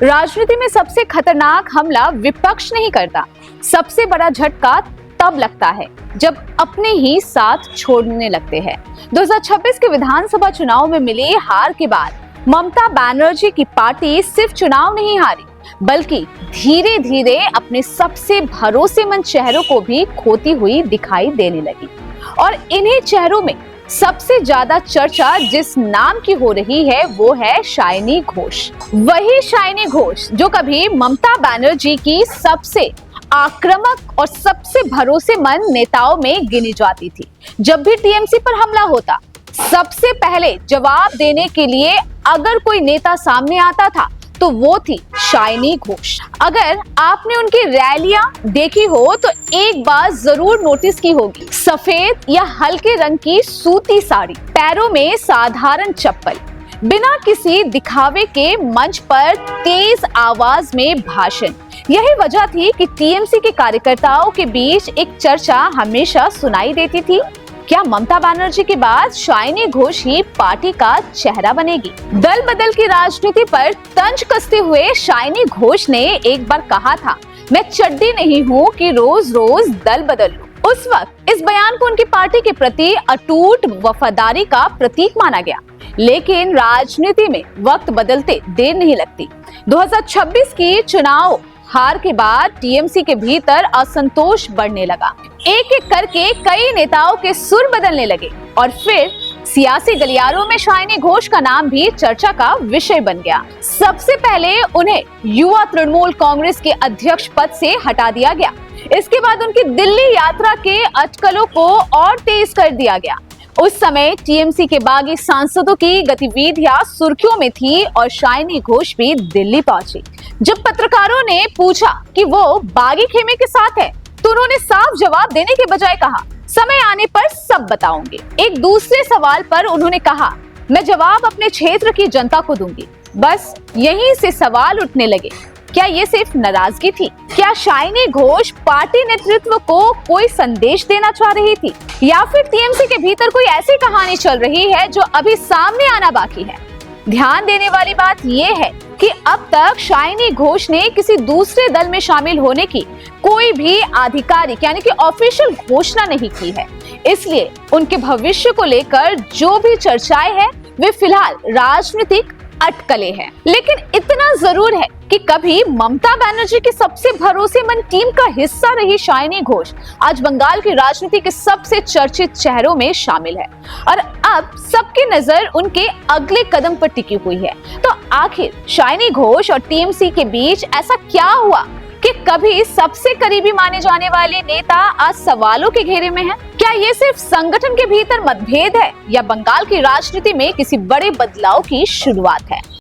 राजनीति में सबसे खतरनाक हमला विपक्ष नहीं करता, सबसे बड़ा झटका तब लगता है जब अपने ही साथ छोड़ने लगते हैं। 2026 के विधानसभा चुनाव में मिली हार के बाद ममता बनर्जी की पार्टी सिर्फ चुनाव नहीं हारी, बल्कि धीरे धीरे अपने सबसे भरोसेमंद चेहरों को भी खोती हुई दिखाई देने लगी। और इन्हीं चेहरों में सबसे ज्यादा चर्चा जिस नाम की हो रही है वो है शाइनी घोष। वही शाइनी घोष जो कभी ममता बनर्जी की सबसे आक्रामक और सबसे भरोसेमंद नेताओं में गिनी जाती थी। जब भी टीएमसी पर हमला होता, सबसे पहले जवाब देने के लिए अगर कोई नेता सामने आता था तो वो थी शाइनी घोष। अगर आपने उनकी रैलियां देखी हो तो एक बात जरूर नोटिस की होगी, सफेद या हल्के रंग की सूती साड़ी, पैरों में साधारण चप्पल, बिना किसी दिखावे के मंच पर तेज आवाज में भाषण। यही वजह थी कि टीएमसी के कार्यकर्ताओं के बीच एक चर्चा हमेशा सुनाई देती थी, क्या ममता बनर्जी के बाद शाइनी घोष ही पार्टी का चेहरा बनेगी? दल बदल की राजनीति पर तंज कसते हुए शाइनी घोष ने एक बार कहा था, मैं चड्डी नहीं हूँ कि रोज रोज दल बदल लूं। उस वक्त इस बयान को उनकी पार्टी के प्रति अटूट वफादारी का प्रतीक माना गया। लेकिन राजनीति में वक्त बदलते देर नहीं लगती। 2026 की चुनाव हार के बाद टीएमसी के भीतर असंतोष बढ़ने लगा। एक एक करके कई नेताओं के सुर बदलने लगे और फिर सियासी गलियारों में शाइनी घोष का नाम भी चर्चा का विषय बन गया। सबसे पहले उन्हें युवा तृणमूल कांग्रेस के अध्यक्ष पद से हटा दिया गया। इसके बाद उनकी दिल्ली यात्रा के अटकलों को और तेज कर दिया गया। उस समय टीएमसी के बागी सांसदों की गतिविधियां सुर्खियों में थी और शाइनी घोष भी दिल्ली पहुंची। जब पत्रकारों ने पूछा कि वो बागी खेमे के साथ है, तो उन्होंने साफ जवाब देने के बजाय कहा, समय आने पर सब बताऊंगी। एक दूसरे सवाल पर उन्होंने कहा, मैं जवाब अपने क्षेत्र की जनता को दूंगी। बस यहीं से सवाल उठने लगे, क्या ये सिर्फ नाराजगी थी? क्या शाइनी घोष पार्टी नेतृत्व को कोई संदेश देना चाह रही थी, या फिर टीएमसी के भीतर कोई ऐसी कहानी चल रही है जो अभी सामने आना बाकी है? ध्यान देने वाली बात यह है कि अब तक शाइनी घोष ने किसी दूसरे दल में शामिल होने की कोई भी आधिकारिक यानी कि ऑफिशियल घोषणा नहीं की है। इसलिए उनके भविष्य को लेकर जो भी चर्चाएं हैं वे फिलहाल राजनीतिक अटकलें हैं। लेकिन इतना जरूर है कि कभी ममता बनर्जी की सबसे भरोसेमंद टीम का हिस्सा रही शाइनी घोष आज बंगाल की राजनीति के सबसे चर्चित चेहरों में शामिल है और अब सबकी नजर उनके अगले कदम पर टिकी हुई है। तो आखिर शाइनी घोष और टीएमसी के बीच ऐसा क्या हुआ कि कभी सबसे करीबी माने जाने वाले नेता आज सवालों के घेरे में हैं? क्या ये सिर्फ संगठन के भीतर मतभेद है या बंगाल की राजनीति में किसी बड़े बदलाव की शुरुआत है?